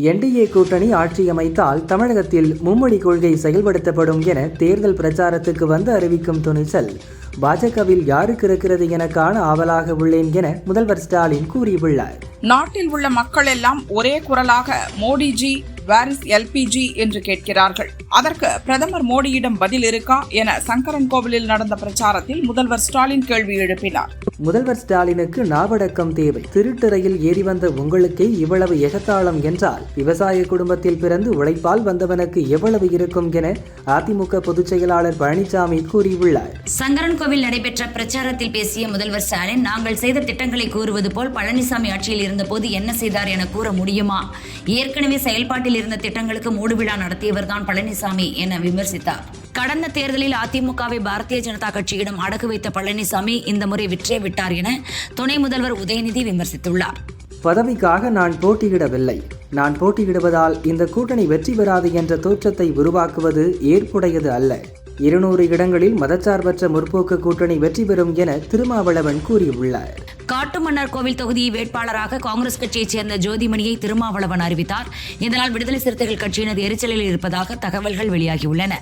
NDA கூட்டணி ஆட்சி அமைத்தால் தமிழகத்தில் மும்மொழி கொள்கை செயல்படுத்தப்படும் என தேர்தல் பிரச்சாரத்துக்கு வந்து அறிவிக்கும் துணிச்சல் பாஜகவில் யாருக்கு இருக்கிறது என காண ஆவலாக உள்ளேன் என முதல்வர் ஸ்டாலின் கூறியுள்ளார். நாட்டில் உள்ள மக்கள் எல்லாம் ஒரே குரலாக மோடிஜி வேர் இஸ் எல்பிஜி என்று கேட்கிறார்கள். அதற்கு பிரதமர் மோடியிடம் பதில் இருக்கா என சங்கரன் கோவிலில் நடந்த பிரச்சாரத்தில் முதல்வர் ஸ்டாலின் கேள்வி எழுப்பினார். முதல்வர் ஸ்டாலினுக்கு நாவடக்கம் தேவை. திருட்டுறையில் ஏறி வந்த உங்களுக்கே இவ்வளவு எகத்தாளம் என்றால் விவசாய குடும்பத்தில் பிறந்து உழைப்பால் வந்தவனுக்கு எவ்வளவு இருக்கும் என அதிமுக பொதுச் செயலாளர் பழனிசாமி கூறியுள்ளார். சங்கரன் கோவில் நடைபெற்ற பிரச்சாரத்தில் பேசிய முதல்வர் ஸ்டாலின், நாங்கள் செய்த திட்டங்களை கூறுவது போல் பழனிசாமி ஆட்சியில் இருந்தபோது என்ன செய்தார் என கூற முடியுமா? ஏற்கனவே செயல்பாட்டில் இருந்த திட்டங்களுக்கு மூடுவிழா நடத்தியவர்தான் பழனிசாமி என விமர்சித்தார். கடந்த தேர்தலில் அதிமுகவை பாரதிய ஜனதா கட்சியிடம் அடகு வைத்த பழனிசாமி இந்த முறை விற்றே விட்டார் என துணை முதல்வர் உதயநிதி விமர்சித்துள்ளார். பதவிக்காக நான் போட்டியிடவில்லை. நான் போட்டியிடுவதால் இந்த கூட்டணி வெற்றி பெறாது என்ற தோற்றத்தை உருவாக்குவது ஏற்புடையது அல்ல. 200 இடங்களில் மதச்சார்பற்ற முற்போக்கு கூட்டணி வெற்றி பெறும் என திருமாவளவன் கூறியுள்ளார். காட்டுமன்னார் கோவில் தொகுதி வேட்பாளராக காங்கிரஸ் கட்சியைச் சேர்ந்த ஜோதிமணியை திருமாவளவன் அறிவித்தார். இதனால் விடுதலை சிறுத்தைகள் கட்சியினர் எரிச்சலில் இருப்பதாக தகவல்கள் வெளியாகியுள்ளன.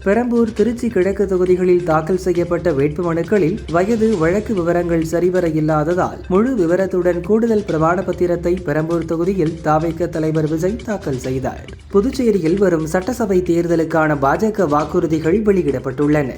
பெரம்பூர், திருச்சி கிழக்கு தொகுதிகளில் தாக்கல் செய்யப்பட்ட வேட்புமனுக்களில் வயது, வழக்கு விவரங்கள் சரிவர இல்லாததால் முழு விவரத்துடன் கூடுதல் பிரமாண பத்திரத்தை பெரம்பூர் தொகுதியில் தாவேக தலைவர் விஜய் தாக்கல் செய்தார். புதுச்சேரியில் வரும் சட்டசபை தேர்தலுக்கான பாஜக வாக்குறுதிகள் வெளியிடப்பட்டுள்ளன.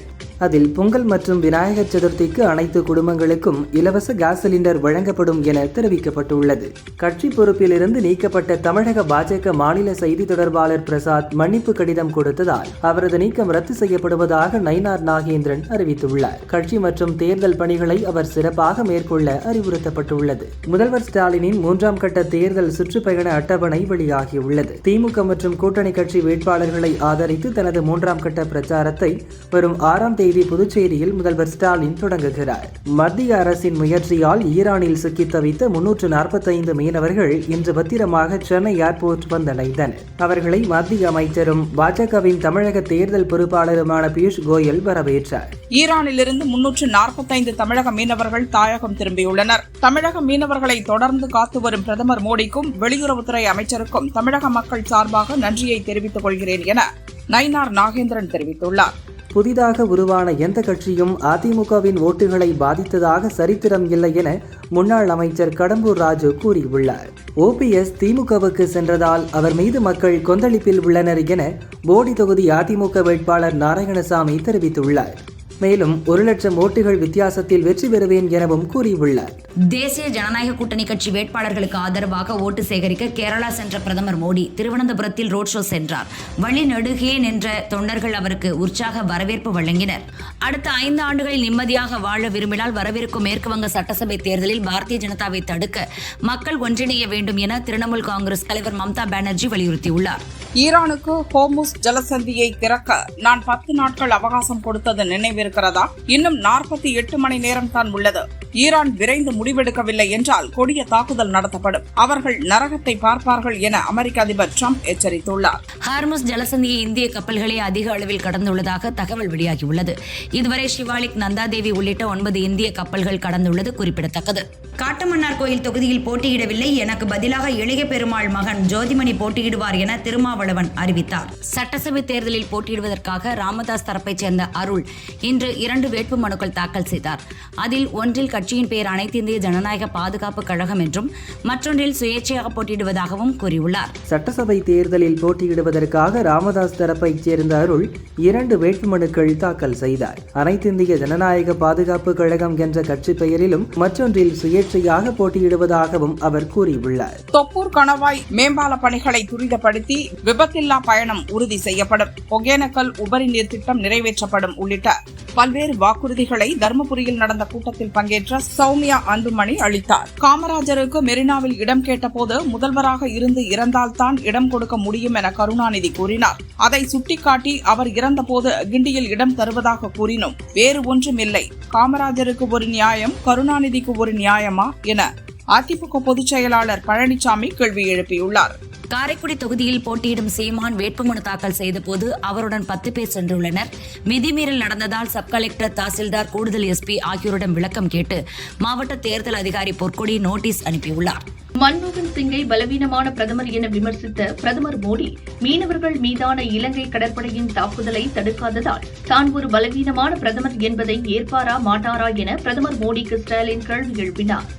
அதில் பொங்கல் மற்றும் விநாயகர் சதுர்த்திக்கு அனைத்து குடும்பங்களுக்கும் இலவச கேஸ் சிலிண்டர் வழங்கப்படும் என தெரிவிக்கப்பட்டுள்ளது. கட்சி பொறுப்பிலிருந்து நீக்கப்பட்ட தமிழக பாஜக மாநில செய்தி தொடர்பாளர் பிரசாத் மன்னிப்பு கடிதம் கொடுத்ததால் அவரது நீக்கம் ரத்து செய்யப்படுவதாக நயினார் நாகேந்திரன் அறிவித்துள்ளார். கட்சி மற்றும் தேர்தல் பணிகளை அவர் சிறப்பாக மேற்கொள்ள அறிவுறுத்தப்பட்டுள்ளது. முதல்வர் ஸ்டாலினின் 3ஆம் கட்ட தேர்தல் சுற்றுப்பயண அட்டவணை வெளியாகியுள்ளது. திமுக மற்றும் கூட்டணி கட்சி வேட்பாளர்களை ஆதரித்து தனது 3ஆம் கட்ட பிரச்சாரத்தை வரும் 6ஆம் தேதி புதுச்சேரியில் முதல்வர் ஸ்டாலின் தொடங்குகிறார். மத்திய அரசின் முயற்சியால் ஈரானில் சிக்கி தவித்த 345 மீனவர்கள் இன்று பத்திரமாக சென்னை ஏர்போர்ட் வந்தடைந்தனர். அவர்களை மத்திய அமைச்சரும் பாஜகவின் தமிழக தேர்தல் பொறுப்பாளருமான பியூஷ் கோயல் வரவேற்றார். ஈரானிலிருந்து 345 தமிழக மீனவர்கள் தாயகம் திரும்பியுள்ளனர். தமிழக மீனவர்களை தொடர்ந்து காத்து வரும் பிரதமர் மோடிக்கும் வெளியுறவுத்துறை அமைச்சருக்கும் தமிழக மக்கள் சார்பாக நன்றியை தெரிவித்துக் கொள்கிறேன் என நயினார் நாகேந்திரன் தெரிவித்துள்ளார். புதிதாக உருவான எந்த கட்சியும் அதிமுகவின் ஓட்டுகளை பாதித்ததாக சரித்திரம் இல்லை என முன்னாள் அமைச்சர் கடம்பூர் ராஜு கூறியுள்ளார். OPS திமுகவுக்கு சென்றதால் அவர் மீது மக்கள் கொந்தளிப்பில் உள்ளனர் என போடி தொகுதி அதிமுக வேட்பாளர் நாராயணசாமி தெரிவித்துள்ளார். மேலும் 1,00,000 ஓட்டுகள் வித்தியாசத்தில் வெற்றி பெறுவேன் எனவும் கூறியுள்ளார். தேசிய ஜனநாயக கூட்டணி கட்சி வேட்பாளர்களுக்கு ஆதரவாக ஓட்டு சேகரிக்க கேரளா சென்ற பிரதமர் மோடி திருவனந்தபுரத்தில் ரோட் ஷோ சென்றார். வழி நெடுகே நின்ற தொண்டர்கள் அவருக்கு உற்சாக வரவேற்பு வழங்கினர். அடுத்த 5 ஆண்டுகளில் நிம்மதியாக வாழ விரும்பினால் வரவிருக்கும் மேற்குவங்க சட்டசபை தேர்தலில் பாரதிய ஜனதாவை தடுக்க மக்கள் ஒன்றிணைய வேண்டும் என திரிணாமுல் காங்கிரஸ் தலைவர் மம்தா பானர்ஜி வலியுறுத்தியுள்ளார். ஈரானுக்கு ஹோர்முஸ் ஜலசந்தியை திறக்க நான் 10 நாட்கள் அவகாசம் கொடுத்தது நினைவிருக்கிறதா? இன்னும் 48 மணி நேரம் தான் உள்ளது. ஈரான் விரைந்து முடிவெடுக்கவில்லை என்றால் கொடிய தாக்குதல் நடத்தப்படும். அவர்கள் நரகத்தை பார்ப்பார்கள் என அமெரிக்க அதிபர் ட்ரம்ப் எச்சரித்துள்ளார். ஹார்முஸ் ஜலசந்தியை இந்திய கப்பல்களே அதிக அளவில் கடந்துள்ளதாக தகவல் வெளியாகியுள்ளது. இதுவரை ஷிவாலிக், நந்தாதேவி உள்ளிட்ட 9 இந்திய கப்பல்கள் கடந்துள்ளது குறிப்பிடத்தக்கது. காட்டுமன்னார் கோயில் தொகுதியில் போட்டியிடவில்லை, எனக்கு பதிலாக இளைய பெருமாள் மகன் ஜோதிமணி போட்டியிடுவார் என திருமாவளவன் அறிவித்தார். சட்டசபை தேர்தலில் போட்டியிடுவதற்காக ராமதாஸ் தரப்பைச் சேர்ந்த அருள் இன்று 2 வேட்பு மனுக்கள் தாக்கல் செய்தார். அதில் ஒன்றில் கட்சியின் பெயர் அனைத்து இந்திய ஜனநாயக பாதுகாப்பு கழகம் என்றும் மற்றொன்றில் சுயேட்சையாக போட்டியிடுவதாகவும் கூறியுள்ளார். சட்டசபை தேர்தலில் போட்டியிடுவதற்காக ராமதாஸ் தரப்பைச் சேர்ந்த அருள் 2 வேட்புமனுக்கள் தாக்கல் செய்தார். அனைத்து இந்திய ஜனநாயக பாதுகாப்பு கழகம் என்ற கட்சி பெயரிலும் மற்றொன்றில் சுயேட்சையாக போட்டியிடுவதாகவும் அவர் கூறியுள்ளார். தொப்பூர் கணவாய் மேம்பால பணிகளை துரிதப்படுத்தி விபத்தில்லா பயணம் உறுதி செய்யப்படும், ஒகேனக்கல் உபரி நீர் திட்டம் நிறைவேற்றப்படும் உள்ளிட்ட பல்வேறு வாக்குறுதிகளை தருமபுரியில் நடந்த கூட்டத்தில் பங்கேற்ற சௌமியா அன்புமணி அளித்தார். காமராஜருக்கு மெரினாவில் இடம் கேட்டபோது முதல்வராக இருந்து இறந்தால்தான் இடம் கொடுக்க முடியும் என கருணாநிதி கூறினார். அதை சுட்டிக்காட்டி அவர் இறந்தபோது கிண்டியில் இடம் தருவதாக கூறினோம். வேறு ஒன்றும் இல்லை. காமராஜருக்கு ஒரு நியாயம், கருணாநிதிக்கு ஒரு நியாயமா என அதிமுக பொதுச் செயலாளர் பழனிசாமி கேள்வி எழுப்பியுள்ளார். காரைக்குடி தொகுதியில் போட்டியிடும் சீமான் வேட்புமனு தாக்கல் செய்தபோது அவருடன் 10 பேர் சென்றுள்ளனர். விதிமீறல் நடந்ததால் சப் கலெக்டர், தாசில்தார், கூடுதல் எஸ்பி ஆகியோரிடம் விளக்கம் கேட்டு மாவட்ட தேர்தல் அதிகாரி பொற்கொடி நோட்டீஸ் அனுப்பியுள்ளார். மன்மோகன் சிங்கை பலவீனமான பிரதமர் என விமர்சித்த பிரதமர் மோடி, மீனவர்கள் மீதான இலங்கை கடற்படையின் தாக்குதலை தடுக்காததால் தான் ஒரு பலவீனமான பிரதமர் என்பதை ஏற்பாரா மாட்டாரா என பிரதமர் மோடிக்கு ஸ்டாலின் கேள்வி எழுப்பினார்.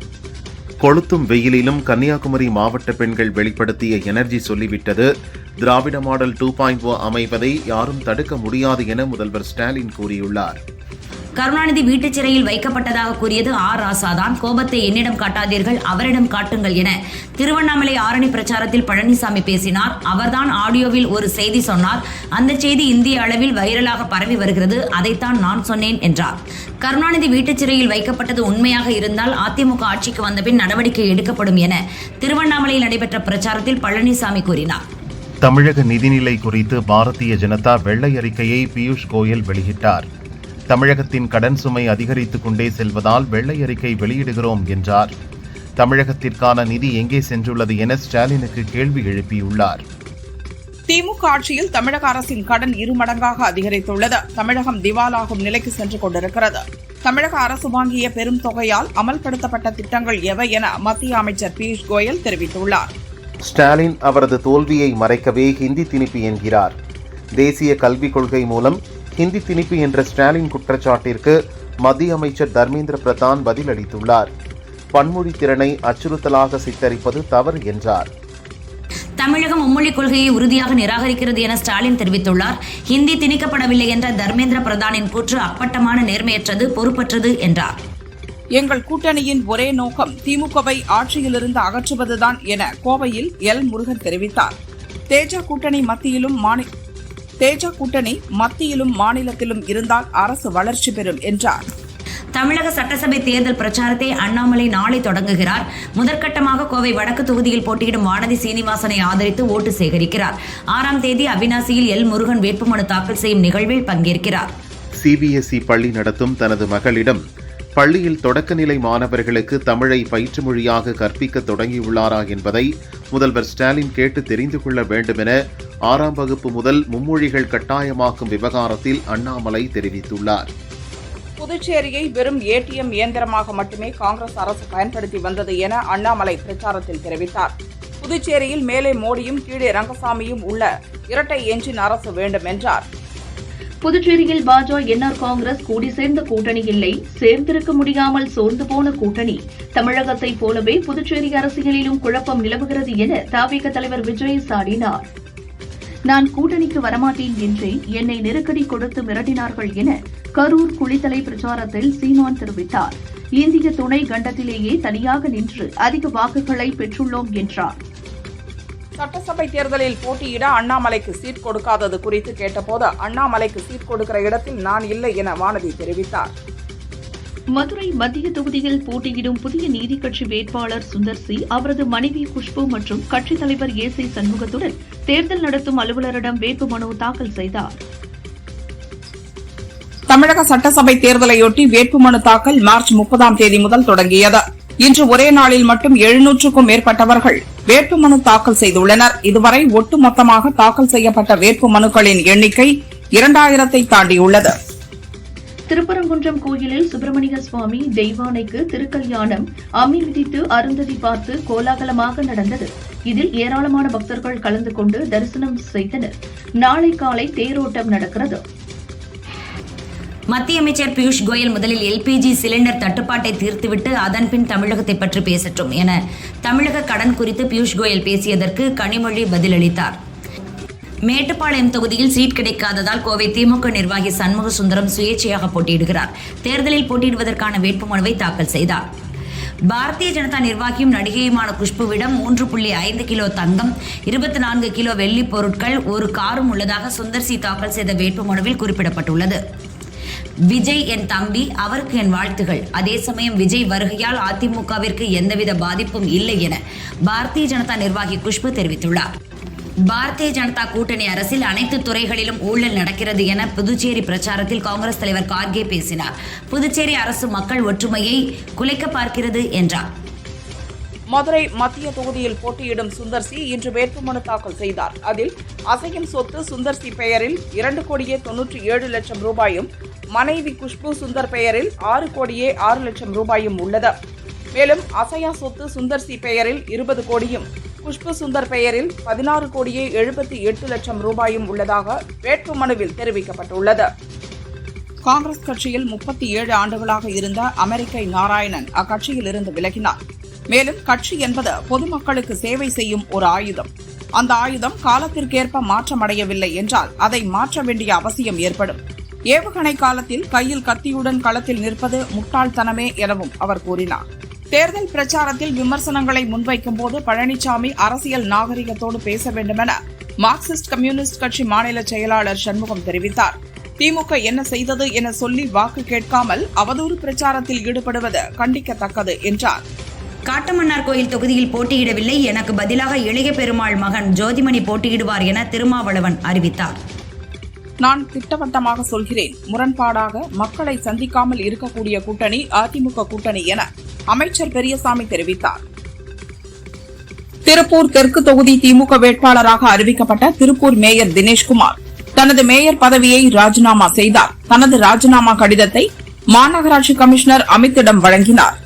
கொளுத்தும் வெயிலிலும் கன்னியாகுமரி மாவட்ட பெண்கள் வெளிப்படுத்திய எனர்ஜி சொல்லிவிட்டது. திராவிட மாடல் 2.0 அமைவதை யாரும் தடுக்க முடியாது என முதல்வர் ஸ்டாலின் கூறியுள்ளார். கருணாநிதி வீட்டுச் சிறையில் வைக்கப்பட்டதாக கூறியது ராசாதான். கோபத்தை என்னிடம் காட்டாதீர்கள், அவரிடம் காட்டுங்கள் என திருவண்ணாமலை ஆரணி பிரச்சாரத்தில் பழனிசாமி பேசினார். அவர்தான் ஆடியோவில் ஒரு செய்தி சொன்னார். அந்த செய்தி இந்திய அளவில் வைரலாக பரவி வருகிறது. அதைத்தான் நான் சொன்னேன் என்றார். கருணாநிதி வீட்டுச் சிறையில் வைக்கப்பட்டது உண்மையாக இருந்தால் அதிமுக ஆட்சிக்கு வந்தபின் நடவடிக்கை எடுக்கப்படும் என திருவண்ணாமலையில் நடைபெற்ற பிரச்சாரத்தில் பழனிசாமி கூறினார். தமிழக நிதிநிலை குறித்து பாரதிய ஜனதா வெள்ளை அறிக்கையை பியூஷ் கோயல் வெளியிட்டார். தமிழகத்தின் கடன் சுமை அதிகரித்துக் கொண்டே செல்வதால் வெள்ளை அறிக்கை வெளியிடுகிறோம் என்றார். தமிழகத்திற்கான நிதி எங்கே சென்றுள்ளது என ஸ்டாலினுக்கு கேள்வி எழுப்பியுள்ளார். திமுக ஆட்சியில் தமிழக அரசின் கடன் 2 மடங்காக அதிகரித்துள்ளது. தமிழகம் திவாலாகும் நிலைக்கு சென்று கொண்டிருக்கிறது. தமிழக அரசு வாங்கிய பெரும் தொகையால் அமல்படுத்தப்பட்ட திட்டங்கள் எவை என மத்திய அமைச்சர் பியூஷ் கோயல் தெரிவித்துள்ளார். ஸ்டாலின் அவரது தோல்வியை மறைக்கவே ஹிந்தி திணிப்பு என்கிறார். தேசிய கல்விக் கொள்கை மூலம் ஹிந்தி திணிப்பு என்ற ஸ்டாலின் குற்றச்சாட்டிற்கு மத்திய அமைச்சர் தர்மேந்திர பிரதான் பதிலளித்துள்ளார். பன்மொழி திறனை அச்சுறுத்தலாக சித்தரிப்பது தவறு என்றார். தமிழகம் மும்மொழி கொள்கையை உறுதியாக நிராகரிக்கிறது என ஸ்டாலின் தெரிவித்துள்ளார். ஹிந்தி திணிக்கப்படவில்லை என்ற தர்மேந்திர பிரதானின் கூற்று அப்பட்டமான நேர்மையற்றது, பொறுப்பற்றது என்றார். எங்கள் கூட்டணியின் ஒரே நோக்கம் திமுகவை ஆட்சியிலிருந்து அகற்றுவதுதான் என கோவையில் எல் முருகன் தெரிவித்தார். தேஜ கூட்டணி மத்தியிலும் மாநிலத்திலும் இருந்தால் அரசு வளர்ச்சி பெறும் என்றார். தமிழக சட்டசபை தேர்தல் பிரச்சாரத்தை அண்ணாமலை நாளை தொடங்குகிறார். முதற்கட்டமாக கோவை வடக்கு தொகுதியில் போட்டியிடும் வானதி சீனிவாசனை ஆதரித்து ஓட்டு சேகரிக்கிறார். 6ஆம் தேதி அவிநாசியில் எல் முருகன் வேட்புமனு தாக்கல் செய்யும் நிகழ்வில் பங்கேற்கிறார். சிபிஎஸ்இ பள்ளி நடத்தும் தனது மகளிடம் பள்ளியில் தொடக்கநிலை மாணவர்களுக்கு தமிழை பயிற்று மொழியாக கற்பிக்க தொடங்கியுள்ளாரா என்பதை முதல்வர் ஸ்டாலின் கேட்டு தெரிந்து கொள்ள வேண்டும் என 6ஆம் வகுப்பு முதல் மும்மொழிகள் கட்டாயமாக்கும் விவகாரத்தில் அண்ணாமலை தெரிவித்துள்ளார். புதுச்சேரியை வெறும் ஏடிஎம் இயந்திரமாக மட்டுமே காங்கிரஸ் அரசு பயன்படுத்தி வந்தது என அண்ணாமலை பிரச்சாரத்தில் தெரிவித்தார். புதுச்சேரியில் மேலே மோடியும் கீழே ரங்கசாமியும் உள்ள இரட்டை என்ஜின் அரசு வேண்டும் என்றார். புதுச்சேரியில் பாஜக என்ஆர் காங்கிரஸ் கூடி சேர்ந்த கூட்டணி இல்லை, சேர்ந்திருக்க முடியாமல் சோர்ந்து போன கூட்டணி. தமிழகத்தை போலவே புதுச்சேரி அரசியலிலும் குழப்பம் நிலவுகிறது என தவிக தலைவர் விஜய் சாடினார். நான் கூட்டணிக்கு வரமாட்டேன் என்றே என்னை நெருக்கடி கொடுத்து மிரட்டினார்கள் என கரூர் குளித்தலை பிரச்சாரத்தில் சீமான் தெரிவித்தார். இந்திய துணை கண்டத்திலேயே தனியாக நின்று அதிக வாக்குகளை பெற்றுள்ளோம் என்றார். சட்டசபை தேர்தலில் போட்டியிட அண்ணாமலைக்கு சீட் கொடுக்காதது குறித்து கேட்டபோது அண்ணாமலைக்கு சீட் கொடுக்கிற இடத்தில் நான் இல்லை என வானதி தெரிவித்தார். மதுரை மத்திய தொகுதியில் போட்டியிடும் புதிய நீதி கட்சி வேட்பாளர் சுந்தர்சி அவரது மனைவி குஷ்பு மற்றும் கட்சித் தலைவர் ஏசி சண்முகத்துடன் தேர்தல் நடத்தும் அலுவலரிடம் வேட்புமனு தாக்கல் செய்தார். தமிழக சட்டசபை தேர்தலையொட்டி வேட்புமனு தாக்கல் மார்ச் 30ஆம் தேதி முதல் தொடங்கியது. இன்று ஒரே நாளில் மட்டும் 700க்கும் மேற்பட்டவர்கள் வேட்புமனு தாக்கல் செய்துள்ளனர். இதுவரை ஒட்டுமொத்தமாக தாக்கல் செய்யப்பட்ட வேட்புமனுக்களின் எண்ணிக்கை 2000-ஐ தாண்டியுள்ளது. திருப்பரங்குன்றம் கோயிலில் சுப்பிரமணிய சுவாமி தெய்வானைக்கு திருக்கல்யாணம் அம்மி மிதித்து அருந்ததி பார்த்து கோலாகலமாக நடந்தது. இதில் ஏராளமான பக்தர்கள் கலந்து கொண்டு தரிசனம் செய்தனர். நாளை காலை தேரோட்டம் நடக்கிறது. மத்திய அமைச்சர் பியூஷ் கோயல் முதலில் எல்பிஜி சிலிண்டர் தட்டுப்பாட்டை தீர்த்துவிட்டு அதன்பின் தமிழகத்தை பற்றி பேசட்டும் என தமிழக கடன் குறித்து பியூஷ் கோயல் பேசியதற்கு கனிமொழி பதிலளித்தார். மேட்டுப்பாளையம் தொகுதியில் சீட் கிடைக்காததால் கோவை திமுக நிர்வாகி சண்முக சுந்தரம் சுயேட்சையாக போட்டியிடுகிறார். தேர்தலில் போட்டியிடுவதற்கான வேட்புமனுவை தாக்கல் செய்தார். பாரதிய ஜனதா நிர்வாகியும் நடிகையுமான குஷ்புவிடம் 3.5 கிலோ தங்கம், 24 கிலோ வெள்ளி பொருட்கள், ஒரு காரும் உள்ளதாக சுந்தர்சி தாக்கல் செய்த வேட்புமனுவில் குறிப்பிடப்பட்டுள்ளது. விஜய் என் தம்பி, அவருக்கு என் வாழ்த்துகள். அதே சமயம் விஜய் வருகையால் அதிமுகவிற்கு எந்தவித பாதிப்பும் இல்லை என பாரதிய ஜனதா நிர்வாகி குஷ்பு தெரிவித்துள்ளார். பாரதிய ஜனதா கூட்டணி அரசில் அனைத்து துறைகளிலும் ஊழல் நடக்கிறது என புதுச்சேரி பிரச்சாரத்தில் காங்கிரஸ் தலைவர் கார்கே பேசினார். புதுச்சேரி அரசு மக்கள் ஒற்றுமையை குலைக்க பார்க்கிறது என்றார். மதுரை மத்திய தொகுதியில் போட்டியிடும் சுந்தர் சி இன்று வேட்புமனு தாக்கல் செய்தார். அதில் அசையும் சொத்து சுந்தர் சி பெயரில் 2,97,00,000 ரூபாயும், மனைவி குஷ்பு சுந்தர் பெயரில் 6,06,00,000 ரூபாயும் உள்ளது. மேலும் அசையா சொத்து சுந்தர் சி பெயரில் 20 கோடியும், குஷ்பு சுந்தர் பெயரில் 16,78,00,000 ரூபாயும் உள்ளதாக வேட்புமனுவில் தெரிவிக்கப்பட்டுள்ளது. காங்கிரஸ் கட்சியில் 37 ஆண்டுகளாக இருந்த அமெரிக்கை நாராயணன் அக்கட்சியில் இருந்து விலகினார். மேலும் கட்சி என்பது பொதுமக்களுக்கு சேவை செய்யும் ஒரு ஆயுதம். அந்த ஆயுதம் காலத்திற்கேற்ப மாற்றமடையவில்லை என்றால் அதை மாற்ற வேண்டிய அவசியம் ஏற்படும். ஏவுகணை காலத்தில் கையில் கத்தியுடன் களத்தில் நிற்பது முட்டாள்தனமே எனவும் அவர் கூறினார். தேர்தல் பிரச்சாரத்தில் விமர்சனங்களை முன்வைக்கும் போது பழனிசாமி அரசியல் நாகரிகத்தோடு பேச வேண்டுமென மார்க்சிஸ்ட் கம்யூனிஸ்ட் கட்சி மாநில செயலாளர் சண்முகம் தெரிவித்தார். திமுக என்ன செய்தது என சொல்லி வாக்கு கேட்காமல் அவதூறு பிரச்சாரத்தில் ஈடுபடுவது கண்டிக்கத்தக்கது என்றார். காட்டுமன்னார் கோயில் தொகுதியில் போட்டியிடவில்லை, எனக்கு பதிலாக இளைய பெருமாள் மகன் ஜோதிமணி போட்டியிடுவார் என திருமாவளவன் அறிவித்தார். நான் திட்டவட்டமாக சொல்கிறேன், முரண்பாடாக மக்களை சந்திக்காமல் இருக்கக்கூடிய கூட்டணி அதிமுக கூட்டணி என அமைச்சர் பெரியசாமி தெரிவித்தார். திருப்பூர் தெற்கு தொகுதி திமுக வேட்பாளராக அறிவிக்கப்பட்ட திருப்பூர் மேயர் தினேஷ்குமார் தனது மேயர் பதவியை ராஜினாமா செய்தார். தனது ராஜினாமா கடிதத்தை மாநகராட்சி கமிஷனர் அமித்திடம் வழங்கினார்.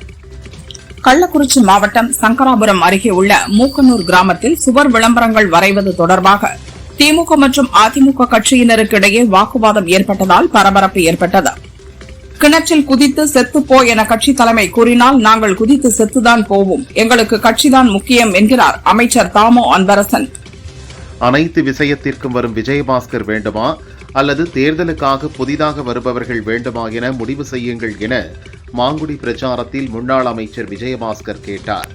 கள்ளக்குறிச்சி மாவட்டம் சங்கராபுரம் அருகே உள்ள மூக்கனூர் கிராமத்தில் சுவர் விளம்பரங்கள் வரைவது தொடர்பாக திமுக மற்றும் அதிமுக கட்சியினருக்கு இடையே வாக்குவாதம் ஏற்பட்டதால் பரபரப்பு ஏற்பட்டது. கிணற்றில் குதித்து செத்துப்போ என கட்சி தலைமை கூறினால் நாங்கள் குதித்து செத்துதான் போவோம், எங்களுக்கு கட்சிதான் முக்கியம் என்கிறார் அமைச்சர் தாமோ அன்பரசன். அனைத்து விஷயத்திற்கும் வரும் விஜயபாஸ்கர் வேண்டுமா அல்லது தேர்தலுக்காக புதிதாக வருபவர்கள் வேண்டுமா என முடிவு செய்யுங்கள் என மாங்குடி பிரச்சாரத்தில் முன்னாள் அமைச்சர் விஜயபாஸ்கர் கேட்டார்.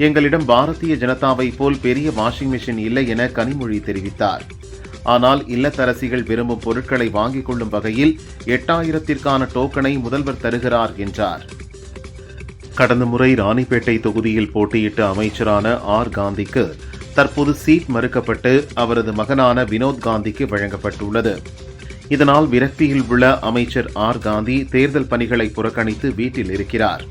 எங்களிடம் பாரதிய ஜனதாவை போல் பெரிய வாஷிங் மெஷின் இல்லை என கனிமொழி தெரிவித்தார். ஆனால் இல்லத்தரசிகள் விரும்பும் பொருட்களை வாங்கிக் கொள்ளும் வகையில் 8,000ற்கான டோக்கனை முதல்வர் தருகிறார் என்றார். கடந்த முறை ராணிப்பேட்டை தொகுதியில் போட்டியிட்ட அமைச்சரான ஆர் காந்திக்கு தற்போது சீட் மறுக்கப்பட்டு அவரது மகனான வினோத் காந்திக்கு வழங்கப்பட்டுள்ளது. இதனால் விரக்தியில் உள்ள அமைச்சர் ஆர் காந்தி தேர்தல் பணிகளை புறக்கணித்து வீட்டில் இருக்கிறார்.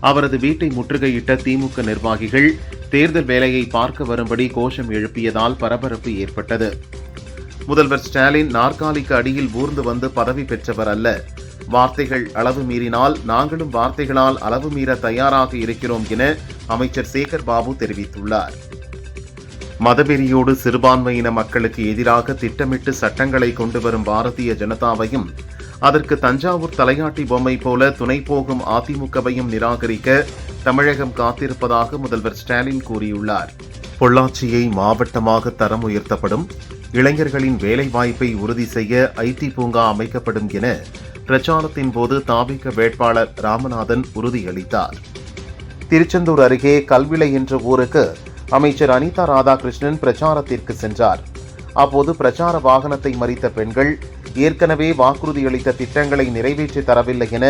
அவரது வீட்டை முற்றுகையிட்ட திமுக நிர்வாகிகள் தேர்தல் வேலையை பார்க்க வரும்படி கோஷம் எழுப்பியதால் பரபரப்பு ஏற்பட்டது. முதல்வர் ஸ்டாலின் நாற்காலிக்கு அடியில் ஊர்ந்து வந்து பதவி பெற்றவர் அல்ல. வார்த்தைகள் அளவு மீறினால் நாங்களும் வார்த்தைகளால் அளவு மீற தயாராக இருக்கிறோம் என அமைச்சர் சேகர் பாபு தெரிவித்துள்ளார். மதவெறியோடு சிறுபான்மையின மக்களுக்கு எதிராக திட்டமிட்டு சட்டங்களை கொண்டு வரும் பாரதிய ஜனதாவையும் அதற்கு தஞ்சாவூர் தலையாட்டி பொம்மை போல துணை போகும் அதிமுகவையும் நிராகரிக்க தமிழகம் காத்திருப்பதாக முதல்வர் ஸ்டாலின் கூறியுள்ளார். பொள்ளாச்சியை மாவட்டமாக தரம் உயர்த்தப்படும், இளைஞர்களின் வேலைவாய்ப்பை உறுதி செய்ய ஐடி பூங்கா அமைக்கப்படும் என பிரச்சாரத்தின் போது தாபிக வேட்பாளர் ராமநாதன் உறுதியளித்தார். திருச்செந்தூர் அருகே கல்விளை என்ற ஊருக்கு அமைச்சர் அனிதா ராதாகிருஷ்ணன் பிரச்சாரத்திற்கு சென்றார். அப்போது பிரச்சார வாகனத்தை மறித்த பெண்கள் ஏற்கனவே வாக்குறுதியளித்த திட்டங்களை நிறைவேற்றி தரவில்லை என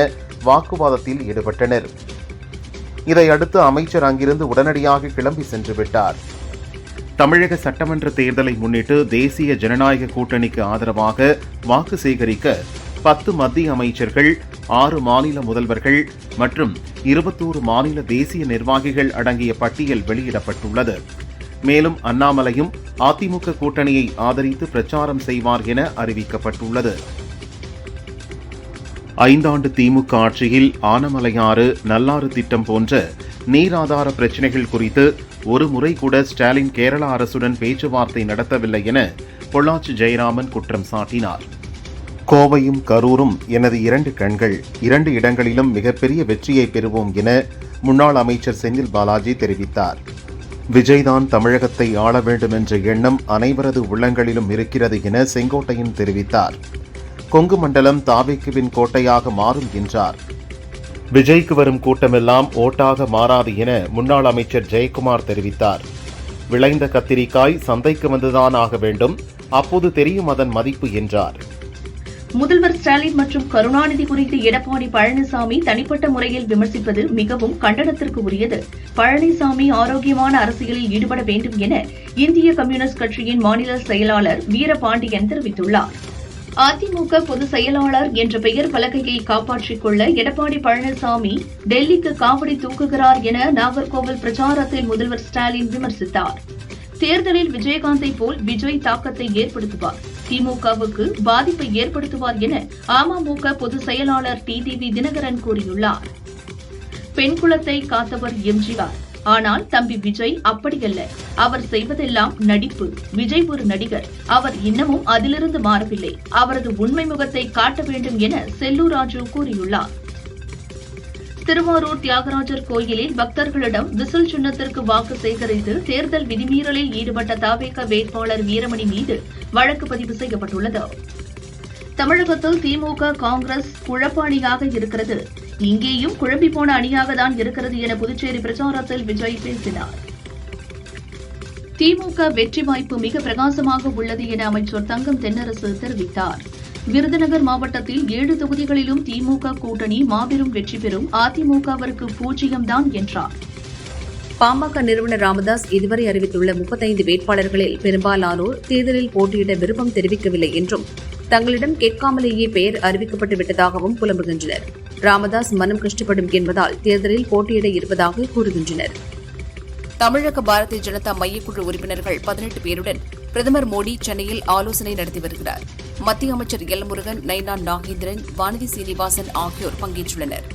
வாக்குவாதத்தில் ஈடுபட்டனர். இதையடுத்து அமைச்சர் அங்கிருந்து உடனடியாக கிளம்பி சென்று விட்டார். தமிழக சட்டமன்ற தேர்தலை முன்னிட்டு தேசிய ஜனநாயக கூட்டணிக்கு ஆதரவாக வாக்கு சேகரிக்க 10 மத்திய அமைச்சர்கள், 6 மாநில முதல்வர்கள் மற்றும் 21 மாநில தேசிய நிர்வாகிகள் அடங்கிய பட்டியல் வெளியிடப்பட்டுள்ளது. மேலும் அண்ணாமலையும் அதிமுக கூட்டணியை ஆதரித்து பிரச்சாரம் செய்வார் என அறிவிக்கப்பட்டுள்ளது. 5 ஆண்டு திமுக ஆட்சியில் ஆனமலையாறு, நல்லாறு திட்டம் போன்ற நீராதார பிரச்சினைகள் குறித்து ஒரு முறை கூட ஸ்டாலின் கேரள அரசுடன் பேச்சுவார்த்தை நடத்தவில்லை என பொள்ளாச்சி ஜெயராமன் குற்றம் சாட்டினார். கோவையும் கரூரும் எனது 2 கண்கள், 2 இடங்களிலும் மிகப்பெரிய வெற்றியை பெறுவோம் என முன்னாள் அமைச்சர் செந்தில் பாலாஜி தெரிவித்தார். விஜய்தான் தமிழகத்தை ஆள வேண்டும் என்ற எண்ணம் அனைவரது உள்ளங்களிலும் இருக்கிறது என செங்கோட்டையன் தெரிவித்தார். கொங்கு மண்டலம் தாவேக்குவின் கோட்டையாக மாறும் என்றார். விஜய்க்கு வரும் கூட்டமெல்லாம் ஓட்டாக மாறாது என முன்னாள் அமைச்சர் ஜெயக்குமார் தெரிவித்தார். விளைந்த கத்திரிக்காய் சந்தைக்கு வந்துதான் ஆக வேண்டும், அப்போது தெரியும் அதன் மதிப்பு என்றார். முதல்வர் ஸ்டாலின் மற்றும் கருணாநிதி குறித்து எடப்பாடி பழனிசாமி தனிப்பட்ட முறையில் விமர்சிப்பது மிகவும் கண்டனத்திற்கு உரியது. பழனிசாமி ஆரோக்கியமான அரசியலில் ஈடுபட வேண்டும் என இந்திய கம்யூனிஸ்ட் கட்சியின் மாநில செயலாளர் வீரபாண்டியன் தெரிவித்துள்ளார். அதிமுக பொதுச் செயலாளர் என்ற பெயர் பலகையை காப்பாற்றிக் கொள்ள எடப்பாடி பழனிசாமி டெல்லிக்கு காவடி தூக்குகிறார் என நாகர்கோவில் பிரச்சாரத்தில் முதல்வர் ஸ்டாலின் விமர்சித்தார். தேர்தலில் விஜயகாந்தை போல் விஜய் தாக்கத்தை ஏற்படுத்துவார், திமுகவுக்கு பாதிப்பை ஏற்படுத்துவார் என அமமுக பொதுச் செயலாளர் டிடிவி தினகரன் கூறியுள்ளார். பெண் குலத்தை காத்தவர் எம்ஜிஆர், ஆனால் தம்பி விஜய் அப்படியல்ல. அவர் செய்வதெல்லாம் நடிப்பு. விஜய் ஒரு நடிகர். அவர் இன்னமும் அதிலிருந்து மாறவில்லை. அவரது உண்மை முகத்தை காட்ட வேண்டும் என செல்லூர் ராஜு கூறியுள்ளார். திருவாரூர் தியாகராஜர் கோயிலில் பக்தர்களிடம் விசில் சின்னத்திற்கு வாக்கு சேகரித்து தேர்தல் விதிமீறலில் ஈடுபட்ட தவேக வேட்பாளர் வீரமணி மீது வழக்கு பதிவு செய்யப்பட்டுள்ளது. தமிழகத்தில் திமுக காங்கிரஸ் குழப்ப அணியாக இருக்கிறது, இங்கேயும் குழம்பி போன அணியாகத்தான் இருக்கிறது என புதுச்சேரி பிரச்சாரத்தில் விஜய் பேசினார். திமுக வெற்றி வாய்ப்பு மிக பிரகாசமாக உள்ளது என அமைச்சர் தங்கம் தென்னரசு தெரிவித்தார். விருதுநகர் மாவட்டத்தில் 7 தொகுதிகளிலும் திமுக கூட்டணி மாபெரும் வெற்றி பெறும், அதிமுகவிற்கு 0 தான் என்றார். பாமக நிறுவனர் ராமதாஸ் இதுவரை அறிவித்துள்ள 35 வேட்பாளர்களில் பெரும்பாலானோர் தேர்தலில் போட்டியிட விருப்பம் தெரிவிக்கவில்லை என்றும் தங்களிடம் கேட்காமலேயே பெயர் அறிவிக்கப்பட்டு விட்டதாகவும் புலம்புகின்றனர். ராமதாஸ் மனம் கஷ்டப்படும் என்பதால் தேர்தலில் போட்டியிட இருப்பதாக கூறுகின்றனர். தமிழக பாரதிய ஜனதா மையக்குழு உறுப்பினர்கள் 18 பேருடன் பிரதமர் மோடி சென்னையில் ஆலோசனை நடத்தி வருகிறார். மத்திய அமைச்சர் எல் முருகன், நைனா நாகேந்திரன், வானதி சீனிவாசன் ஆகியோர் பங்கேற்றுள்ளனர்.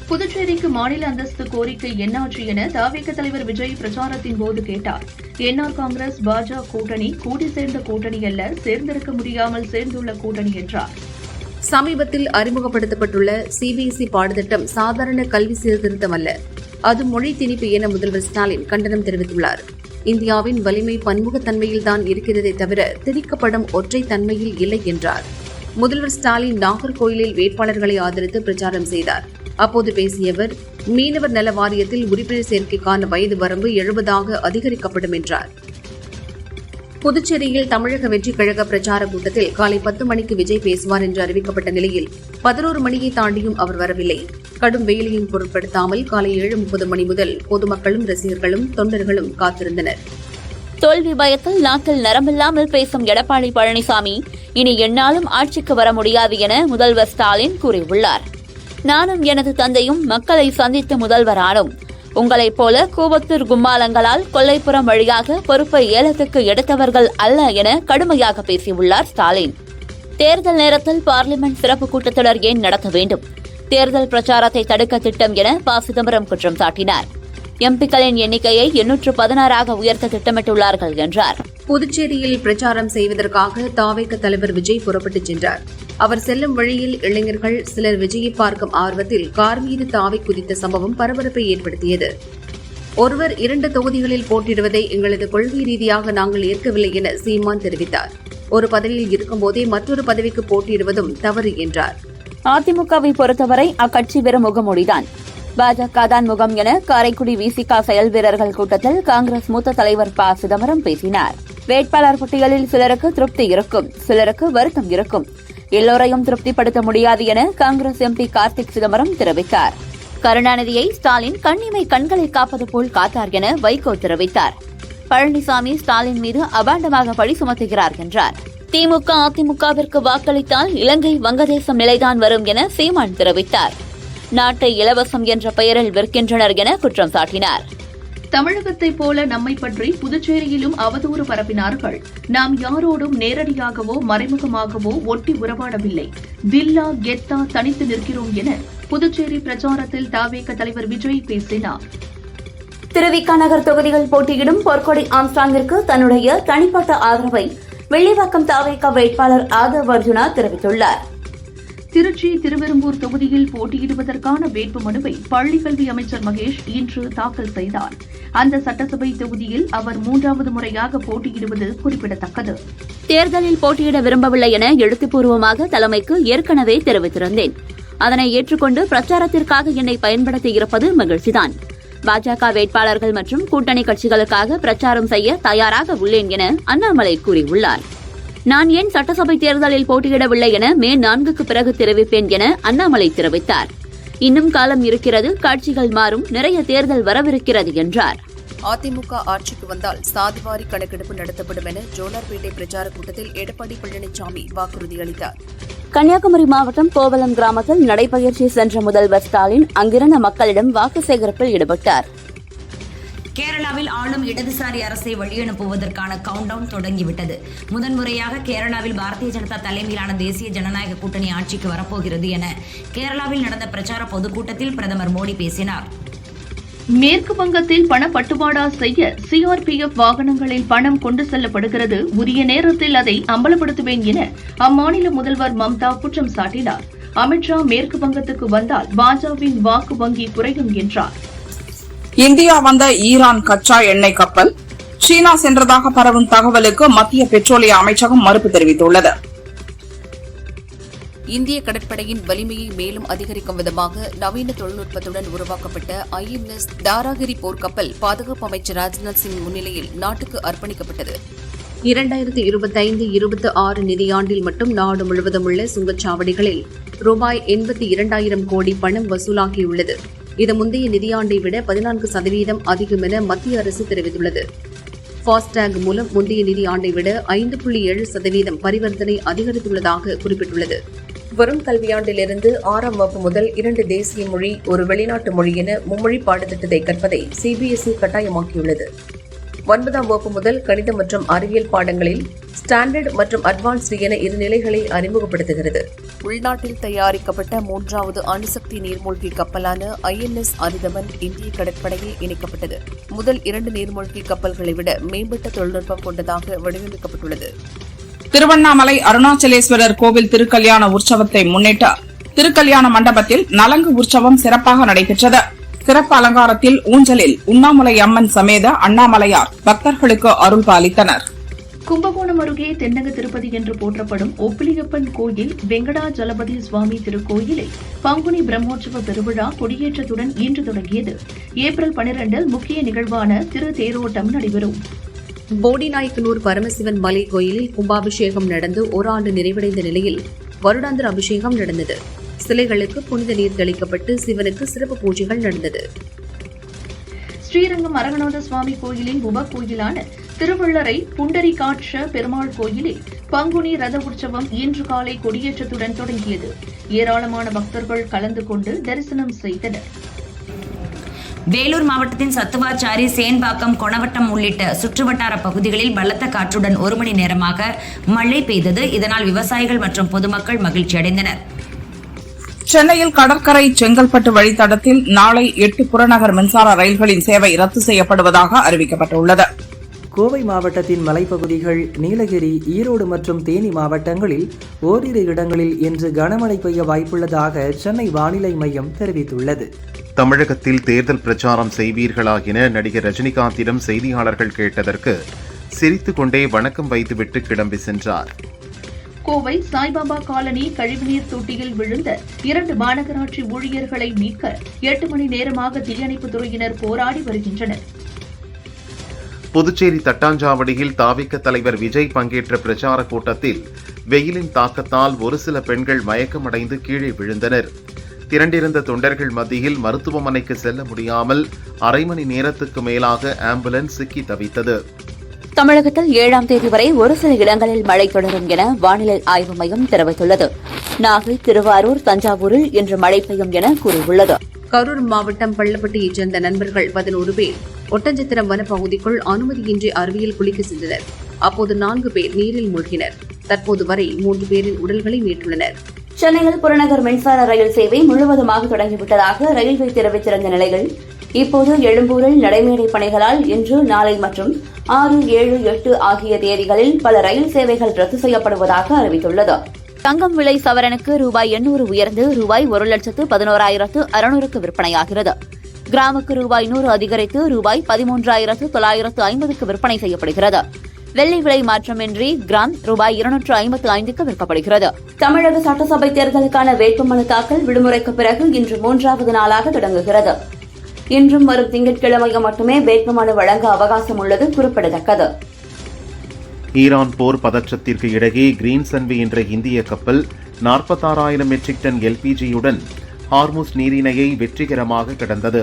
புதுச்சேரிக்கு மாநில அந்தஸ்து கோரிக்கை என்னாச்சு என தவேக தலைவர் விஜய் பிரச்சாரத்தின் போது கேட்டார். என்ஆர் காங்கிரஸ் பாஜக கூட்டணி கூடி சேர்ந்த கூட்டணி அல்ல, சேர்ந்திருக்க முடியாமல் சேர்ந்துள்ள கூட்டணி என்றார். சமீபத்தில் அறிமுகப்படுத்தப்பட்டுள்ள சிபிஎஸ்இ பாடத்திட்டம் சாதாரண கல்வி சீர்திருத்தம் அல்ல, அது மொழி திணிப்பு என முதல்வர் ஸ்டாலின் கண்டனம் தெரிவித்துள்ளார். இந்தியாவின் வலிமை பன்முகத்தன்மையில்தான் இருக்கிறதே தவிர திணிக்கப்படும் ஒற்றை தன்மையில் இல்லை என்றார். முதல்வர் ஸ்டாலின் நாகர்கோயிலில் வேட்பாளர்களை ஆதரித்து பிரச்சாரம் செய்தார். அப்போது பேசிய அவர், மீனவர் நல வாரியத்தில் உறுப்பினர் சேர்க்கைக்கான வயது வரம்பு 70 அதிகரிக்கப்படும் என்றார். புதுச்சேரியில் தமிழக வெற்றிக் கழக பிரச்சார கூட்டத்தில் காலை 10 மணிக்கு விஜய் பேசுவார் என்று அறிவிக்கப்பட்ட நிலையில் 11 மணியை தாண்டியும் அவர் வரவில்லை. கடும் வெயிலையும் பொருட்படுத்தாமல் காலை 7:30 மணி முதல் பொதுமக்களும் ரசிகர்களும் தொண்டர்களும் காத்திருந்தனர். தோல்வி பயத்தில் நாக்கில் நரம்பில்லாமல் பேசும் எடப்பாடி பழனிசாமி இனி எந்நாளும் ஆட்சிக்கு வர முடியாது என முதல்வர் ஸ்டாலின் கூறியுள்ளார். நானும் எனது தந்தையும் மக்களை சந்தித்து முதல்வரானோம். உங்களைப் போல கூவத்தூர் கும்மாளங்களால் கொல்லைப்புறம் வழியாக பொறுப்பை ஏலத்துக்கு எடுத்தவர்கள் அல்ல என கடுமையாக பேசியுள்ளார் ஸ்டாலின். தேர்தல் நேரத்தில் பார்லிமெண்ட் சிறப்பு கூட்டத்தொடர் ஏன் நடத்த வேண்டும்? தேர்தல் பிரச்சாரத்தை தடுக்க திட்டம் என ப. சிதம்பரம் குற்றம் சாட்டினார். எம்பிக்களின் எண்ணிக்கையை 816 உயர்த்த திட்டமிட்டுள்ளார்கள் என்றார். புதுச்சேரியில் பிரச்சாரம் செய்வதற்காக தவேக தலைவர் விஜய் புறப்பட்டுச் சென்றார். அவர் செல்லும் வழியில் இளைஞர்கள் சிலர் விஜயை பார்க்கும் ஆர்வத்தில் கார் மீது தாவி குதித்த சம்பவம் பரபரப்பை ஏற்படுத்தியது. ஒருவர் 2 தொகுதிகளில் போட்டியிடுவதை எங்களது கொள்கை ரீதியாக நாங்கள் ஏற்கவில்லை என சீமான் தெரிவித்தார். ஒரு பதவியில் இருக்கும்போதே மற்றொரு பதவிக்கு போட்டியிடுவதும் தவறு என்றார். அதிமுகவை பொறுத்தவரை அக்கட்சி வெறும் முகமூடிதான், பாஜக தான் முகம் என காரைக்குடி விசிக செயல் வீரர்கள் கூட்டத்தில் காங்கிரஸ் மூத்த தலைவர் ப. சிதம்பரம் பேசினார். வேட்பாளர் பட்டியலில் சிலருக்கு திருப்தி இருக்கும், சிலருக்கு வருத்தம் இருக்கும். எல்லோரையும் திருப்திப்படுத்த முடியாது என காங்கிரஸ் எம்பி கார்த்திக் சிதம்பரம் தெரிவித்தார். கருணாநிதியை ஸ்டாலின் கண்ணிமை கண்களை காப்பது போல் காத்தார் என வைகோ தெரிவித்தார். பழனிசாமி ஸ்டாலின் மீது அபாண்டமாக பழி சுமத்துகிறார் என்றார். திமுக அதிமுகவிற்கு வாக்களித்தால் இலங்கை வங்கதேசம் நிலைதான் வரும் என சீமான் தெரிவித்தார். நாட்டை இலவசம் என்ற பெயரில் விற்கின்றனர் என குற்றம் சாட்டினார். தமிழகத்தைப் போல நம்மை பற்றி புதுச்சேரியிலும் அவதூறு பரப்பினார்கள். நாம் யாரோடும் நேரடியாகவோ மறைமுகமாகவோ ஒட்டி உறவாடவில்லை. தில்லா கெத்தா தனித்து நிற்கிறோம் என புதுச்சேரி பிரச்சாரத்தில் தவேக தலைவர் விஜய் பேசினார். திருவிக நகர் தொகுதிகள் போட்டியிடும் பொற்கொடி ஆம்ஸ்ட்ராங்கிற்கு தன்னுடைய தனிப்பட்ட ஆதரவை வெள்ளிவாக்கம் தவேக வேட்பாளர் ஆதவ் அர்ஜுனா தெரிவித்துள்ளார். திருச்சி திருவெரும்பூர் தொகுதியில் போட்டியிடுவதற்கான வேட்புமனுவை பள்ளிக்கல்வி அமைச்சர் மகேஷ் இன்று தாக்கல் செய்தார். அந்த சட்டசபை தொகுதியில் அவர் 3வது முறையாக போட்டியிடுவது குறிப்பிடத்தக்கது. தேர்தலில் போட்டியிட விரும்பவில்லை என எழுத்துப்பூர்வமாக தலைமைக்கு ஏற்கனவே தெரிவித்திருந்தேன். அதனை ஏற்றுக்கொண்டு பிரச்சாரத்திற்காக என்னை பயன்படுத்தி இருப்பது மகிழ்ச்சிதான். பாஜக வேட்பாளர்கள் மற்றும் கூட்டணி கட்சிகளுக்காக பிரச்சாரம் செய்ய தயாராக உள்ளேன் என அண்ணாமலை கூறியுள்ளார். நான் ஏன் சட்டசபை தேர்தலில் போட்டியிடவில்லை என மே 4க்கு பிறகு தெரிவிப்பேன் என அண்ணாமலை தெரிவித்தார். இன்னும் காலம் இருக்கிறது, காட்சிகள் மாறும், நிறைய தேர்தல் வரவிருக்கிறது என்றார். அதிமுக ஆட்சிக்கு வந்தால் சாதிவாரி கணக்கெடுப்பு நடத்தப்படும் என ஜோலார்பேட்டை பிரச்சாரக் கூட்டத்தில் எடப்பாடி பழனிசாமி வாக்குறுதி அளித்தார். கன்னியாகுமரி மாவட்டம் கோவளம் கிராமத்தில் நடைபயிற்சி சென்ற முதல்வர் ஸ்டாலின் அங்கிருந்த மக்களிடம் வாக்கு சேகரிப்பில் ஈடுபட்டார். கேரளாவில் ஆளும் இடதுசாரி அரசை வழியனுப்புவதற்கான கவுண்டவுன் தொடங்கிவிட்டது. முதன்முறையாக கேரளாவில் பாரதிய ஜனதா தலைமையிலான தேசிய ஜனநாயக கூட்டணி ஆட்சிக்கு வரப்போகிறது என கேரளாவில் நடந்த பிரச்சார பொதுக்கூட்டத்தில் பிரதமர் மோடி பேசினார். மேற்கு வங்கத்தில் பணப்பட்டுவாடா செய்ய சிஆர்பிஎஃப் வாகனங்களில் பணம் கொண்டு செல்லப்படுகிறது. உரிய நேரத்தில் அதை அம்பலப்படுத்துவேன் என அம்மாநில முதல்வர் மம்தா குற்றம் சாட்டினார். அமித்ஷா மேற்கு வங்கத்துக்கு வந்தால் பாஜகவின் வாக்கு வங்கி குறையும் என்றார். இந்தியா வந்த ஈரான் கச்சா எண்ணெய் கப்பல் சீனா சென்றதாக பரவும் தகவலுக்கு மத்திய பெட்ரோலிய அமைச்சகம் மறுப்பு தெரிவித்துள்ளது. இந்திய கடற்படையின் வலிமையை மேலும் அதிகரிக்கும் விதமாக நவீன தொழில்நுட்பத்துடன் உருவாக்கப்பட்ட INS தாராகிரி போர்க்கப்பல் பாதுகாப்பு அமைச்சர் ராஜ்நாத் சிங் முன்னிலையில் நாட்டுக்கு அர்ப்பணிக்கப்பட்டது. 2025-26 நிதியாண்டில் மட்டும் நாடு முழுவதும் உள்ள சுங்கச்சாவடிகளில் ரூபாய் 82,000 கோடி பணம் வசூலாகியுள்ளது. இது முந்தைய நிதியாண்டை விட 14% அதிகம் என மத்திய அரசு தெரிவித்துள்ளது. ஃபாஸ்டேக் மூலம் முந்தைய நிதியாண்டை விட 5.7% பரிவர்த்தனை அதிகரித்துள்ளதாக குறிப்பிட்டுள்ளது. வரும் கல்வியாண்டிலிருந்து 6ஆம் வகுப்பு முதல் 2 தேசிய மொழி, ஒரு வெளிநாட்டு மொழி என மும்மொழி பாடத்திட்டத்தை கற்பதை CBSE கட்டாயமாக்கியுள்ளது. 9ஆம் வகுப்பு முதல் கணிதம் மற்றும் அறிவியல் பாடங்களில் ஸ்டாண்டர்ட் மற்றும் அட்வான்ஸ்டு என 2 நிலைகளை அறிமுகப்படுத்துகிறது. உள்நாட்டில் தயாரிக்கப்பட்ட 3வது அணுசக்தி நீர்மூழ்கி கப்பலான INS அரிதமன் இந்திய கடற்படையில் இணைக்கப்பட்டது. முதல் 2 நீர்மூழ்கி கப்பல்களை விட மேம்பட்ட தொழில்நுட்பம் கொண்டதாக வடிவமைக்கப்பட்டுள்ளது. திருவண்ணாமலை அருணாச்சலேஸ்வரர் கோவில் திருக்கல்யாண உற்சவத்தை முன்னிட்டு திருக்கல்யாண மண்டபத்தில் நலங்கு உற்சவம் சிறப்பாக நடைபெற்றது. சிறப்பு அலங்காரத்தில் ஊஞ்சலில் உண்ணாமலை அம்மன் சமேத அண்ணாமலையார் பக்தர்களுக்கு அருள் பாலித்தனர். கும்பகோணம் அருகே தென்னக திருப்பதி என்று போற்றப்படும் ஒப்பிலியப்பன் கோயில் வெங்கடாஜலபதி சுவாமி திருக்கோயிலில் பங்குனி பிரம்மோற்சவ பெருவிழா கொடியேற்றத்துடன் இன்று தொடங்கியது. ஏப்ரல் 12 முக்கிய நிகழ்வான திரு தேரோட்டம் நடைபெறும். போடிநாயக்கனூர் பரமசிவன் மலை கோயிலில் கும்பாபிஷேகம் நடந்து ஓராண்டு நிறைவடைந்த நிலையில் வருடாந்திர அபிஷேகம் நடந்தது. சிலைகளுக்கு புனித நீர் தெளிக்கப்பட்டு சிவனுக்கு சிறப்பு பூஜைகள் நடந்தது. ஸ்ரீரங்கம் அரங்கநாத சுவாமி கோயிலின் உபகோயிலான திருவள்ளரை புண்டரிகாட்ச பெருமாள் கோயிலில் பங்குனி ரத உற்சவம் இன்று காலை கொடியேற்றத்துடன் தொடங்கியது. ஏராளமான பக்தர்கள் கலந்து கொண்டு தரிசனம் செய்தனர். வேலூர் மாவட்டத்தின் சத்துவாச்சாரி, சேன்பாக்கம், கொணவட்டம் உள்ளிட்ட சுற்றுவட்டார பகுதிகளில் பலத்த காற்றுடன் 1 மணி நேரமாக மழை பெய்தது. இதனால் விவசாயிகள் மற்றும் பொதுமக்கள் மகிழ்ச்சி அடைந்தனர். சென்னையில் கடற்கரை செங்கல்பட்டு வழித்தடத்தில் நாளை 8 புறநகர் மின்சார ரயில்களின் சேவை ரத்து செய்யப்படுவதாக அறிவிக்கப்பட்டுள்ளது. கோவை மாவட்டத்தின் மலைப்பகுதிகள், நீலகிரி, ஈரோடு மற்றும் தேனி மாவட்டங்களில் ஓரிரு இடங்களில் இன்று கனமழை பெய்ய வாய்ப்புள்ளதாக சென்னை வானிலை மையம் தெரிவித்துள்ளது. தமிழகத்தில் தேர்தல் பிரச்சாரம் செய்வீர்களா என நடிகர் ரஜினிகாந்திடம் செய்தியாளர்கள் கேட்டதற்கு சிரித்துக் கொண்டே வணக்கம் வைத்துவிட்டு கிளம்பி சென்றார். கோவை சாய்பாபா காலனி கழிவுநீர் தொட்டியில் விழுந்த 2 மாநகராட்சி ஊழியர்களை மீட்க 8 மணி நேரமாக தீயணைப்புத் துறையினர் போராடி வருகின்றனர். புதுச்சேரி தட்டாஞ்சாவடியில் தாவிக தலைவர் விஜய் பங்கேற்ற பிரச்சார கூட்டத்தில் வெயிலின் தாக்கத்தால் ஒரு சில பெண்கள் மயக்கமடைந்து கீழே விழுந்தனர். திரண்டிருந்த தொண்டர்கள் மத்தியில் மருத்துவமனைக்கு செல்ல முடியாமல் அரை மணி நேரத்துக்கு மேலாக ஆம்புலன்ஸ் சிக்கி தவித்தது. தமிழகத்தில் 7ஆம் தேதி வரை ஒரு சில இடங்களில் மழை தொடரும் என வானிலை ஆய்வு மையம் தெரிவித்துள்ளது. நாகை, திருவாரூர், தஞ்சாவூரில் இன்று மழை பெய்யும் என கூறியுள்ளது. கரூர் மாவட்டம் பள்ளப்பட்டியைச் சேர்ந்த நண்பர்கள் 11 பேர் ஒட்டஞ்சத்திரம் வனப்பகுதிக்குள் அனுமதியின்றி அருவியில் குளிக்க சென்றனர். அப்போது 4 பேர் நீரில் மூழ்கினர். தற்போது வரை 3 பேரின் உடல்களை மீட்டுள்ளனர். சென்னையில் புறநகர் மின்சார ரயில் சேவை முழுவதுமாக தொடங்கிவிட்டதாக ரயில்வே தெரிவித்திருந்த நிலையில் இப்போது எழும்பூரில் நடைமேடை பணிகளால் இன்று, நாளை மற்றும் 6, 7, 8 ஆகிய தேதிகளில் பல ரயில் சேவைகள் ரத்து செய்யப்படுவதாக அறிவித்துள்ளது. தங்கம் விலை சவரனுக்கு ரூபாய் 800 உயர்ந்து ரூபாய் 1,11,600க்கு விற்பனையாகிறது. கிராமுக்கு ரூபாய் 100 அதிகரித்து ரூபாய் 13,950க்கு விற்பனை செய்யப்படுகிறது. வெள்ளி விலை மாற்றமின்றி கிராம் ரூபாய் 255க்கு விற்கப்படுகிறது. தமிழக சட்டசபை தேர்தலுக்கான வேட்புமனு தாக்கல் விடுமுறைக்கு பிறகு இன்று 3வது நாளாக தொடங்குகிறது. இன்றும் வரும் திங்கட்கிழமையும் மட்டுமே வேட்புமனு வழங்க அவகாசம் உள்ளது குறிப்பிடத்தக்கது. ஈரான் போர் பதற்றத்திற்கு இடையே கிரீன் சன்வி என்ற இந்திய கப்பல் 46,000 மெட்ரிக் டன் LPGயுடன் ஹார்முஸ் நீரிணையை வெற்றிகரமாக கடந்தது.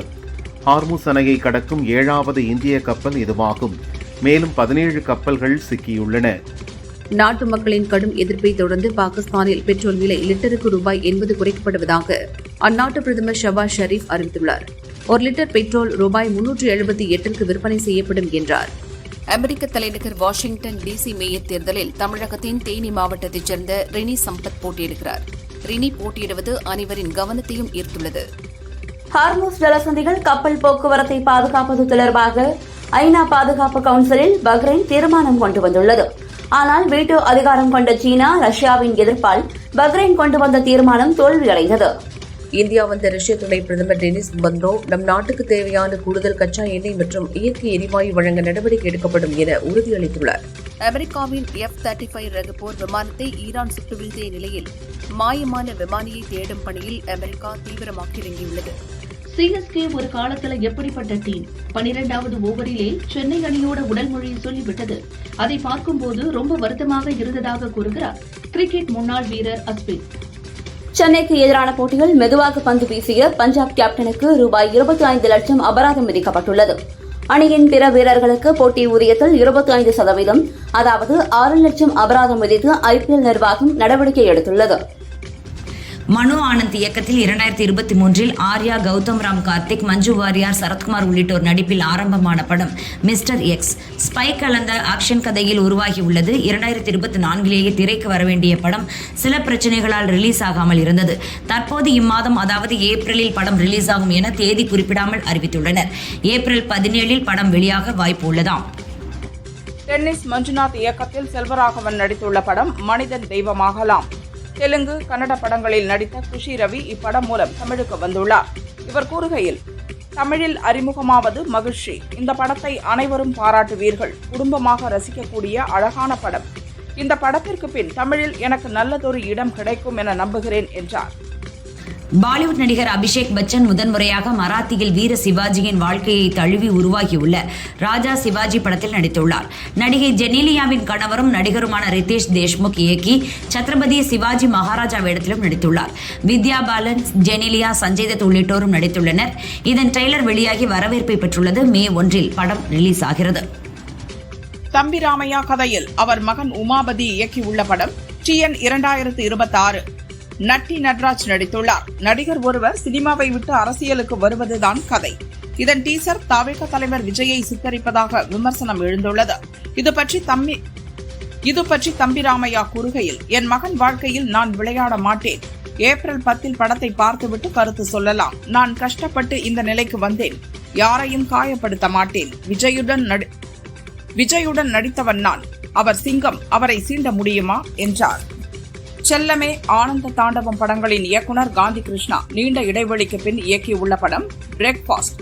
ஹார்முஸ் அணையை கடக்கும் 7வது இந்திய கப்பல் இதுவாகும். மேலும் 17 கப்பல்கள் சிக்கியுள்ளன. நாட்டு மக்களின் கடும் எதிர்ப்பை தொடர்ந்து பாகிஸ்தானில் பெட்ரோல் விலை லிட்டருக்கு ரூபாய் 80 குறைக்கப்படுவதாக அந்நாட்டு பிரதமர் ஷபாஸ் ஷெரீப் அறிவித்துள்ளார். ஒரு லிட்டர் பெட்ரோல் ரூபாய் 378ற்கு விற்பனை செய்யப்படும் என்றார். அமெரிக்க தலைநகர் வாஷிங்டன் டிசி மேயர் தேர்தலில் தமிழகத்தின் தேனி மாவட்டத்தைச் சேர்ந்த ரினி சம்பத் போட்டியிடுகிறார். ரினி போட்டியிடுவது அனைவரின் கவனத்தையும் ஈர்த்துள்ளது. ஹார்முஸ் ஜலசந்திகள் கப்பல் போக்குவரத்தை பாதுகாப்பது தொடர்பாக ஐநா பாதுகாப்பு கவுன்சிலில் பஹ்ரைன் தீர்மானம் கொண்டு வந்துள்ளது. ஆனால் வீட்டோ அதிகாரம் கொண்ட சீனா, ரஷ்யாவின் எதிர்ப்பால் பஹ்ரைன் கொண்டு வந்த தீர்மானம் தோல்வியடைந்தது. இந்தியா வந்த ரஷ்ய துணை பிரதமர் டெனிஸ் பந்த்ரோவ் நம் நாட்டுக்கு தேவையான கூடுதல் கச்சா எண்ணெய் மற்றும் இயற்கை எரிவாயு வழங்க நடவடிக்கை எடுக்கப்படும் என உறுதியளித்துள்ளார். அமெரிக்காவின் F-35 ரக போர் விமானத்தை ஈரான் சுட்டு வீழ்த்திய நிலையில் மாயமான விமானியை தேடும் பணியில் அமெரிக்கா தீவிரமாக இறங்கியுள்ளது. சிஎஸ்கே ஒரு காலத்துல எப்படிப்பட்ட டீம், 12வது ஓவரிலே சென்னை அணியோட உடல் மொழியை சொல்லிவிட்டது. அதை பார்க்கும்போது ரொம்ப வருத்தமாக இருந்ததாக கூறுகிறார் கிரிக்கெட் முன்னாள் வீரர் அஸ்வின். சென்னைக்கு எதிரான போட்டியில் மெதுவாக பந்து வீசிய பஞ்சாப் கேப்டனுக்கு ரூபாய் 25 லட்சம் அபராதம் விதிக்கப்பட்டுள்ளது. அணியின் பிற வீரர்களுக்கு போட்டி ஊதியத்தில் 25%, அதாவது 6 லட்சம் அபராதம் விதித்து ஐபிஎல் நிர்வாகம் நடவடிக்கை எடுத்துள்ளது. மனு ஆனந்த் இயக்கத்தில் 2023 ஆர்யா, கௌதம் ராம், கார்த்திக், மஞ்சு வாரியார், சரத்குமார் உள்ளிட்டோர் நடிப்பில் ஆரம்பமான படம் மிஸ்டர் எக்ஸ். ஸ்பை கலந்த ஆக்ஷன் கதையில் உருவாகியுள்ளது. 2024 திரைக்கு வரவேண்டிய படம் சில பிரச்சனைகளால் ரிலீஸ் ஆகாமல் இருந்தது. தற்போது இம்மாதம், அதாவது ஏப்ரலில் படம் ரிலீஸ் ஆகும் என தேதி குறிப்பிடாமல் அறிவித்துள்ளனர். ஏப்ரல் 17 படம் வெளியாக வாய்ப்பு உள்ளதாம். டென்னிஸ் மஞ்சுநாத் இயக்கத்தில் செல்வராகவன் நடித்துள்ள படம் மனிதன் தெய்வமாகலாம். தெலுங்கு, கன்னட படங்களில் நடித்த குஷி ரவி இப்படம் மூலம் தமிழுக்கு வந்துள்ளார். இவர் கூறுகையில், தமிழில் அறிமுகமாவது மகிழ்ச்சி. இந்த படத்தை அனைவரும் பாராட்டுவீர்கள். குடும்பமாக ரசிக்கக்கூடிய அழகான படம். இந்த படத்திற்கு பின் தமிழில் எனக்கு நல்லதொரு இடம் கிடைக்கும் என நம்புகிறேன் என்றார். பாலிவுட் நடிகர் அபிஷேக் பச்சன் முதன்முறையாக மராத்தியில் வீர சிவாஜியின் வாழ்க்கையை தழுவி உருவாகியுள்ள ராஜா சிவாஜி படத்தில் நடித்துள்ளார். நடிகை ஜெனிலியாவின் கணவரும் நடிகருமான ரிதேஷ் தேஷ்முக் இயக்கி சத்ரபதி சிவாஜி மகாராஜா வேடத்திலும் நடித்துள்ளார். வித்யா பாலன், ஜெனிலியா, சஞ்சய் தத் உள்ளிட்டோரும் நடித்துள்ளனர். இதன் ட்ரெய்லர் வெளியாகி வரவேற்பை பெற்றுள்ளது. மே 1 படம் ரிலீஸ் ஆகிறது. தம்பி ராமையா கதையில் அவர் மகன் உமாபதி இயக்கியுள்ள படம் TN 2026. நட்டி நட்ராஜ் நடித்துள்ளார். நடிகர் ஒருவர் சினிமாவை விட்டு அரசியலுக்கு வருவதுதான் கதை. இதன் டீசர் தவிக தலைவர் விஜயை சித்தரிப்பதாக விமர்சனம் எழுந்துள்ளது. இது பற்றி தம்பி ராமையா கூறுகையில், என் மகன் வாழ்க்கையில் நான் விளையாட மாட்டேன். ஏப்ரல் 10 படத்தை பார்த்துவிட்டு கருத்து சொல்லலாம். நான் கஷ்டப்பட்டு இந்த நிலைக்கு வந்தேன். யாரையும் காயப்படுத்த மாட்டேன். விஜயுடன் நடித்தவன் நான். அவர் சிங்கம். அவரை சீண்ட முடியுமா என்றார். செல்லமே, ஆனந்த தாண்டவம் படங்களின் இயக்குனர் காந்தி கிருஷ்ணா நீண்ட இடைவெளிக்கு பின் இயக்கியுள்ள படம் பிரேக்பாஸ்ட்.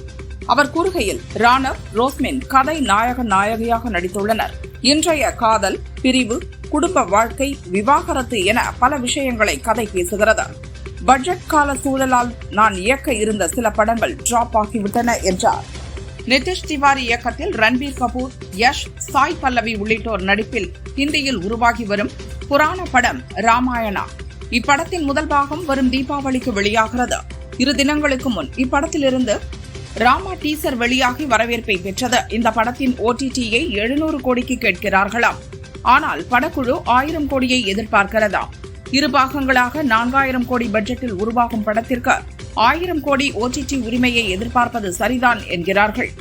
அவர் கூறுகையில், ராணவ், ரோஸ்மின் கதை நாயக நாயகியாக நடித்துள்ளனர். இன்றைய காதல், பிரிவு, குடும்ப வாழ்க்கை, விவாகரத்து என பல விஷயங்களை கதை பேசுகிறது. பட்ஜெட் கால சூழலால் நான் இயக்க இருந்த சில படங்கள் டிராப் ஆகிவிட்டன என்றார். நிதிஷ் திவாரி இயக்கத்தில் ரன்பீர் கபூர், யஷ், சாய் பல்லவி உள்ளிட்டோர் நடிப்பில் ஹிந்தியில் உருவாகி வரும் புராண படம் ராமாயணா. இப்படத்தின் முதல் பாகம் வரும் தீபாவளிக்கு வெளியாகிறது. 2 தினங்களுக்கு முன் இப்படத்திலிருந்து ராமா டீசர் வெளியாகி வரவேற்பை பெற்றது. இந்த படத்தின் OTT-யை 700 கோடிக்கு கேட்கிறார்களாம். ஆனால் படக்குழு 1000 கோடியை எதிர்பார்க்கிறதாம். 2 பாகங்களாக 4000 கோடி பட்ஜெட்டில் உருவாகும் படத்திற்கு 1000 கோடி OTT உரிமையை எதிர்பார்ப்பது சரிதான் என்கிறார்கள்.